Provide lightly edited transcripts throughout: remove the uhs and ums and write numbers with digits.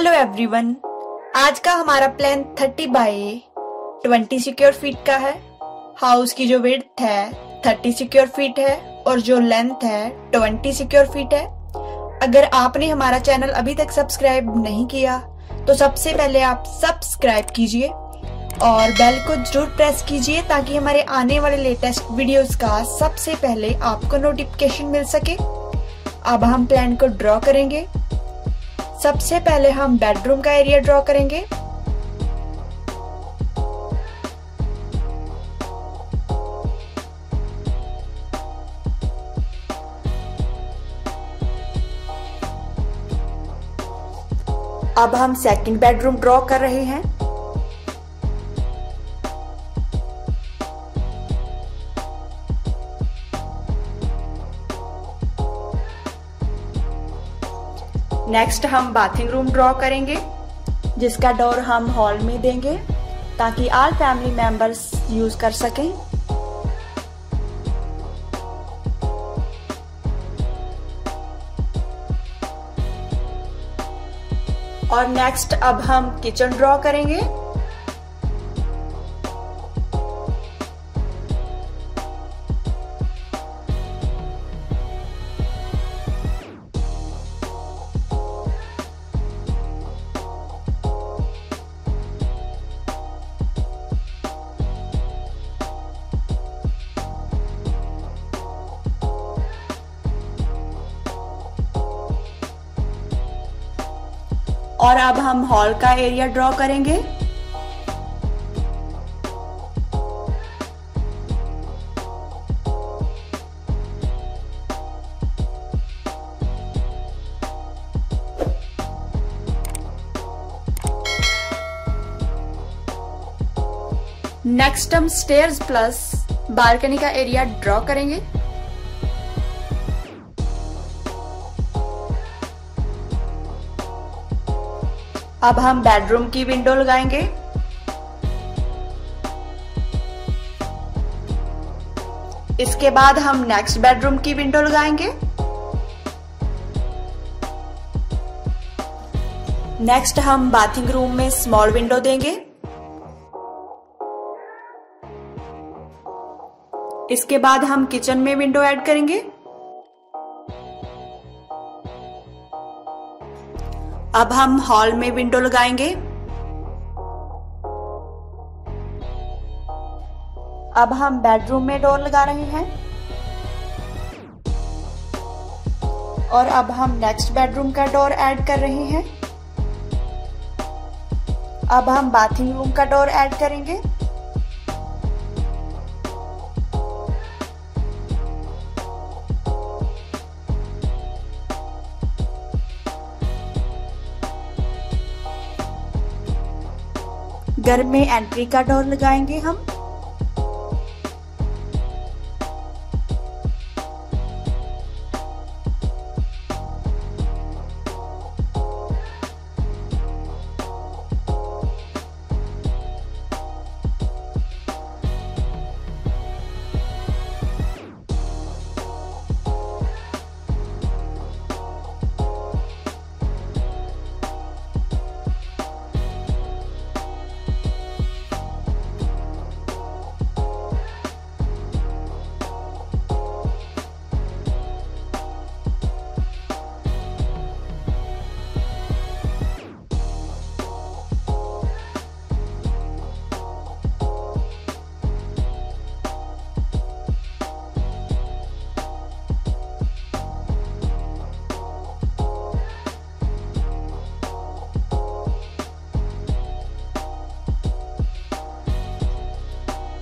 Hello everyone, आज का हमारा प्लान 30 बाय 20 स्क्वायर फीट का है। हाउस की जो विड्थ है 30 स्क्वायर फीट है और जो लेंथ है 20 स्क्वायर फीट है। अगर आपने हमारा चैनल अभी तक सब्सक्राइब नहीं किया तो सबसे पहले आप सब्सक्राइब कीजिए और बेल को जरूर प्रेस कीजिए ताकि हमारे आने वाले लेटेस्ट वीडियोस का सबसे पहले आपको नोटिफिकेशन मिल सके। अब हम प्लान को ड्रॉ करेंगे। सबसे पहले हम बेडरूम का एरिया ड्रॉ करेंगे। अब हम सेकंड बेडरूम ड्रॉ कर रहे हैं। नेक्स्ट हम बाथिंग रूम ड्रॉ करेंगे जिसका डोर हम हॉल में देंगे ताकि ऑल फैमिली मेंबर्स यूज कर सकें। और नेक्स्ट अब हम किचन ड्रॉ करेंगे। और अब हम हॉल का एरिया ड्रॉ करेंगे। नेक्स्ट हम स्टेयर्स प्लस बालकनी का एरिया ड्रॉ करेंगे। अब हम बेडरूम की विंडो लगाएंगे। इसके बाद हम नेक्स्ट बेडरूम की विंडो लगाएंगे। नेक्स्ट हम बाथिंग रूम में स्मॉल विंडो देंगे। इसके बाद हम किचन में विंडो ऐड करेंगे। अब हम हॉल में विंडो लगाएंगे। अब हम बेडरूम में डोर लगा रहे हैं। और अब हम नेक्स्ट बेडरूम का डोर ऐड कर रहे हैं। अब हम बाथिंग रूम का डोर ऐड करेंगे। घर में एंट्री का डोर लगाएंगे हम।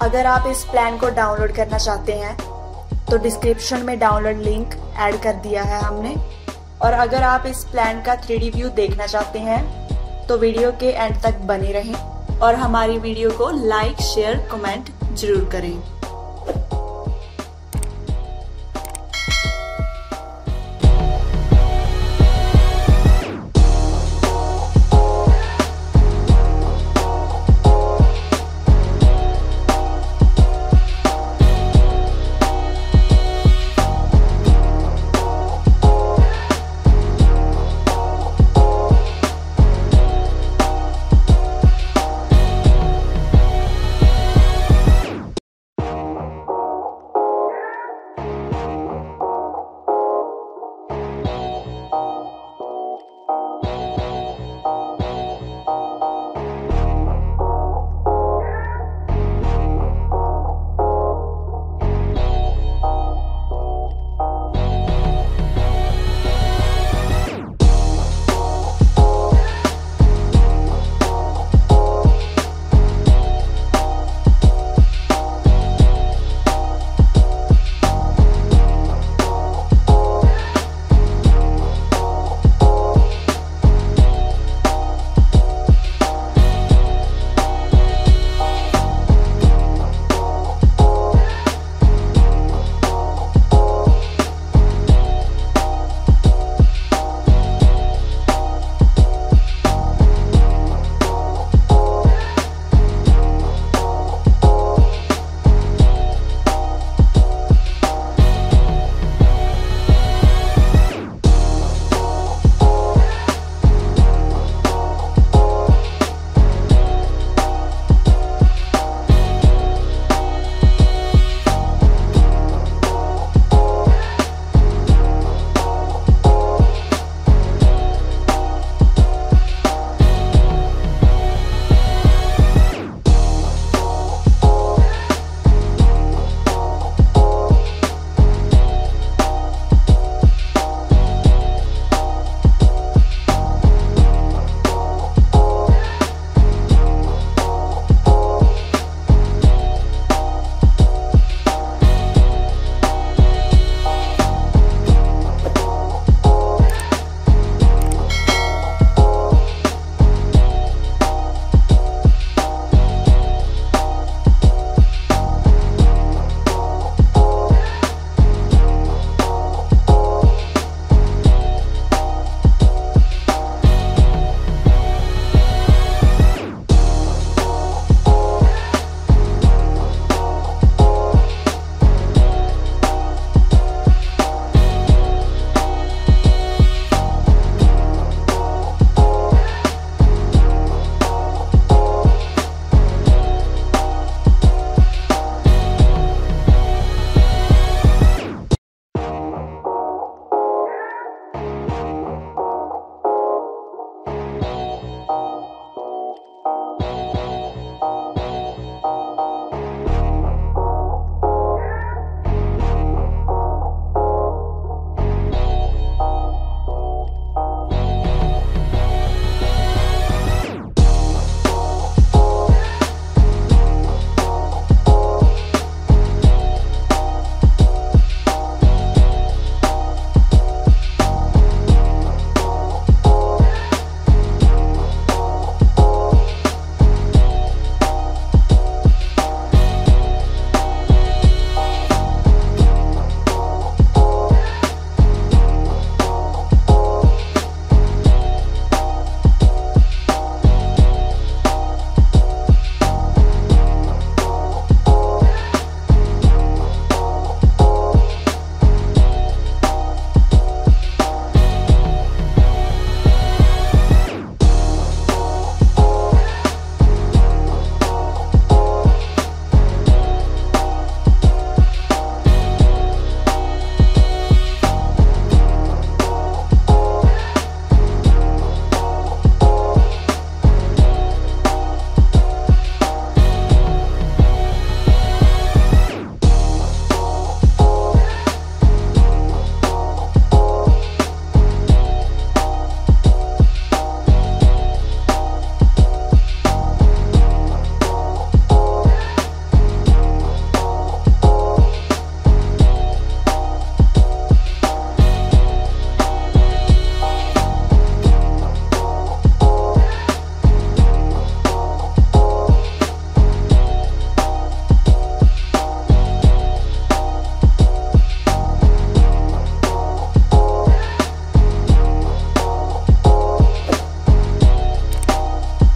अगर आप इस प्लान को डाउनलोड करना चाहते हैं तो डिस्क्रिप्शन में डाउनलोड लिंक ऐड कर दिया है हमने। और अगर आप इस प्लान का 3D व्यू देखना चाहते हैं तो वीडियो के एंड तक बने रहें और हमारी वीडियो को लाइक, शेयर, कमेंट जरूर करें।